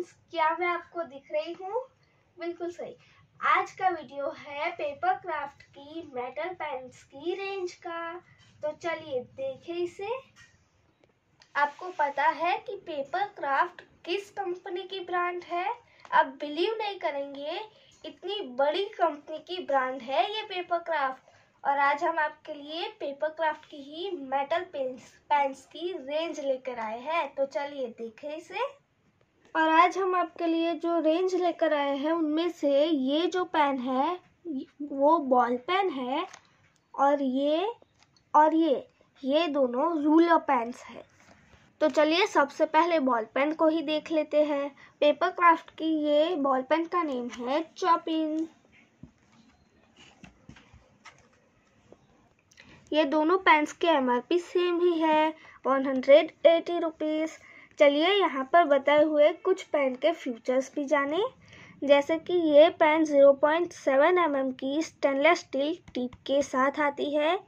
Friends, क्या मैं आपको दिख रही हूँ? बिल्कुल सही। आज का वीडियो है पेपर क्राफ्ट की मेटल पेन्स की रेंज का। तो चलिए देखें इसे। आपको पता है कि पेपर क्राफ्ट किस कंपनी की ब्रांड है? आप बिलीव नहीं करेंगे, इतनी बड़ी कंपनी की ब्रांड है ये पेपर क्राफ्ट। और आज हम आपके लिए पेपर क्राफ्ट की ही मेटल पेन्स की रेंज लेकर आए हैं। तो चलिए देखें इसे। और आज हम आपके लिए जो रेंज लेकर आए हैं उनमें से ये जो पेन है वो बॉल पेन है, और ये दोनों रूलर पेन्स है। तो चलिए सबसे पहले बॉल पेन को ही देख लेते हैं। पेपर क्राफ्ट की ये बॉल पेन का नेम है चॉपिन। ये दोनों पेन्स के MRP सेम ही है, 180 रुपीज़। चलिए यहाँ पर बताए हुए कुछ पेन के फीचर्स भी जाने। जैसे कि ये पेन 0.7 mm की स्टेनलेस स्टील टिप के साथ आती है।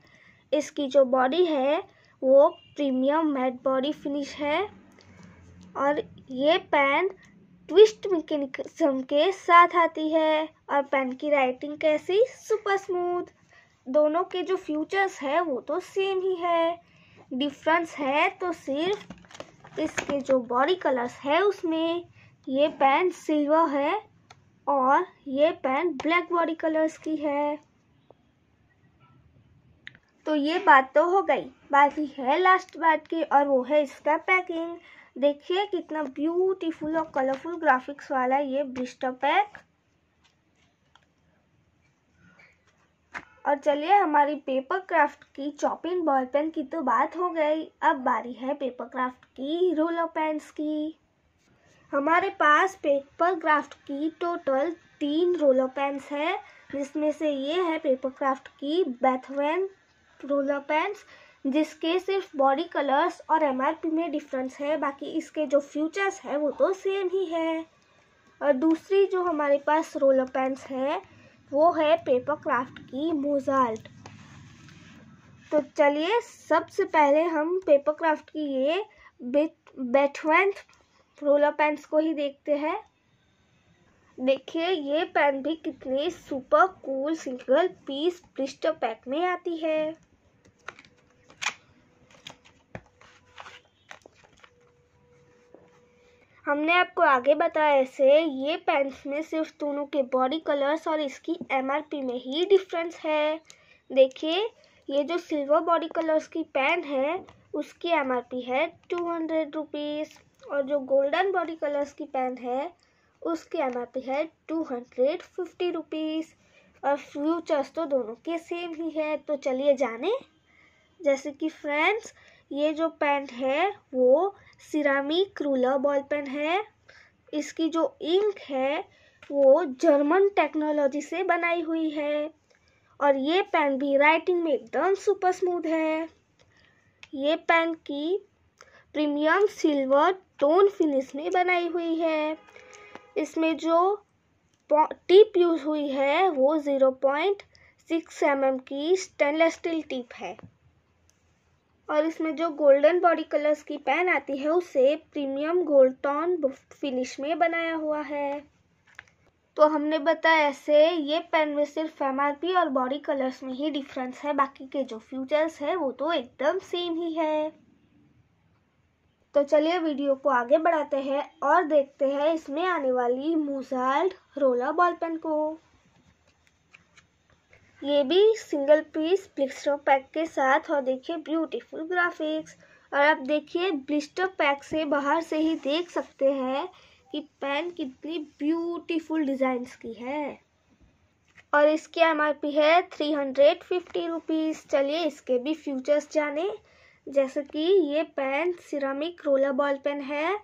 इसकी जो बॉडी है वो प्रीमियम मैट बॉडी फिनिश है, और ये पेन ट्विस्ट मैकेनिज्म के साथ आती है। और पेन की राइटिंग कैसी? Super smooth. दोनों के जो फीचर्स है वो तो सेम ही है। डिफरेंस है तो सिर्फ इसके जो बॉडी कलर्स है उसमें। ये पेन सिल्वर है और ये पेन ब्लैक बॉडी कलर्स की है। तो ये बात तो हो गई, बाकी है लास्ट बात की, और वो है इसका पैकिंग। देखिए कितना ब्यूटीफुल और कलरफुल ग्राफिक्स वाला ये ब्लिस्टर पैक। और चलिए, हमारी पेपर क्राफ्ट की चॉपिंग बॉल पेन की तो बात हो गई, अब बारी है पेपर क्राफ्ट की रोलर पेन्स की। हमारे पास पेपर क्राफ्ट की टोटल 3 रोलर पेन्स है, जिसमें से ये है पेपर क्राफ्ट की बेथवेन रोलर पेन्स, जिसके सिर्फ बॉडी कलर्स और MRP में डिफरेंस है। बाकी इसके जो फीचर्स है वो तो सेम ही है। और दूसरी जो हमारे पास रोलर पेन्स है वो है पेपर क्राफ्ट की मोज़ार्ट। तो चलिए सबसे पहले हम पेपर क्राफ्ट की ये बेथवेन रोलर पेन्स को ही देखते हैं। देखिए ये पेन भी कितने super cool single piece blister pack में आती है। हमने आपको आगे बताया ऐसे ये पेन्स में सिर्फ दोनों के बॉडी कलर्स और इसकी MRP में ही डिफरेंस है। देखिए ये जो सिल्वर बॉडी कलर्स की पेन है उसकी MRP है 200 रुपीज़, और जो गोल्डन बॉडी कलर्स की पेन है उसकी MRP है 250 रुपीज़। और फ्यूचर्स तो दोनों के सेम ही है। तो चलिए जाने। जैसे कि फ्रेंड्स, ये जो पेन है वो सिरामिक रूलर बॉल पेन है। इसकी जो इंक है वो जर्मन टेक्नोलॉजी से बनाई हुई है, और ये पेन भी राइटिंग में एकदम सुपर स्मूथ है। ये पेन की प्रीमियम सिल्वर टोन फिनिश में बनाई हुई है। इसमें जो टिप यूज हुई है वो 0.6 mm की स्टेनलेस स्टील टिप है, और इसमें जो गोल्डन बॉडी कलर्स की पेन आती है उसे प्रीमियम गोल्ड टोन फिनिश में बनाया हुआ है। तो हमने बताया ऐसे ये पेन में सिर्फ MRP और बॉडी कलर्स में ही डिफरेंस है, बाकी के जो फीचर्स है वो तो एकदम सेम ही है। तो चलिए वीडियो को आगे बढ़ाते हैं और देखते हैं इसमें आने वाली मोज़ार्ट रोलर बॉल पेन को। ये भी सिंगल पीस ब्लिस्टर पैक के साथ, और देखिए ब्यूटीफुल ग्राफिक्स। और आप देखिए ब्लिस्टर पैक से बाहर से ही देख सकते हैं कि पेन कितनी ब्यूटीफुल डिजाइन्स की है। और इसकी MRP है 350 रुपीज़। चलिए इसके भी फीचर्स जाने। जैसे कि ये pen ceramic roller ball pen है।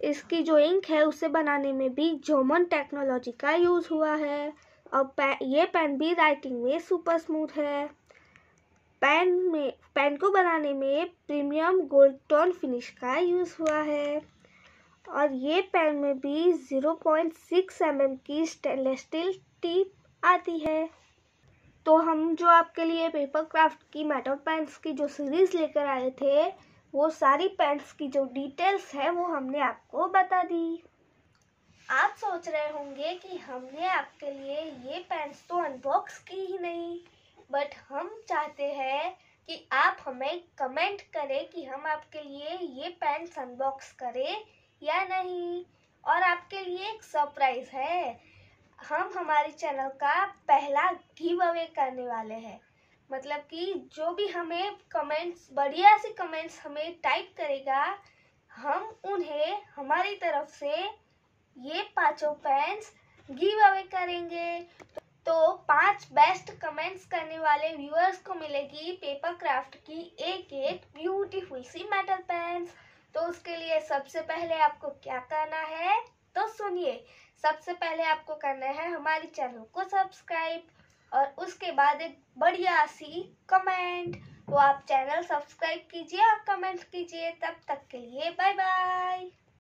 इसकी जो इंक है उसे बनाने में भी जर्मन टेक्नोलॉजी का यूज़ हुआ है, और ये पेन भी राइटिंग में सुपर स्मूथ है। पेन को बनाने में प्रीमियम गोल्ड टोन फिनिश का यूज़ हुआ है, और ये पेन में भी 0.6 mm की स्टेनलेस स्टील टिप आती है। तो हम जो आपके लिए पेपर क्राफ्ट की मेटल पेन्स की जो सीरीज़ लेकर आए थे वो सारी पेन्स की जो डिटेल्स है वो हमने आपको बता दी। आप सोच रहे होंगे कि हमने आपके लिए ये पेन्स तो अनबॉक्स की ही नहीं, बट हम चाहते हैं कि आप हमें कमेंट करें कि हम आपके लिए ये पेन्स अनबॉक्स करें या नहीं। और आपके लिए एक सरप्राइज है, हम हमारे चैनल का पहला गिव अवे करने वाले हैं। मतलब कि जो भी हमें कमेंट्स, बढ़िया सी कमेंट्स हमें टाइप करेगा, हम उन्हें हमारी तरफ से ये 5 पेन्स गिव अवे करेंगे। तो 5 बेस्ट कमेंट्स करने वाले व्यूअर्स को मिलेगी पेपर क्राफ्ट की एक ब्यूटीफुल सी मेटल पेन्स। तो उसके लिए सबसे पहले आपको क्या करना है तो सुनिए। सबसे पहले आपको करना है हमारे चैनल को सब्सक्राइब और उसके बाद एक बढ़िया सी कमेंट। तो आप चैनल सब्सक्राइब कीजिए और कमेंट कीजिए। तब तक के लिए बाय बाय।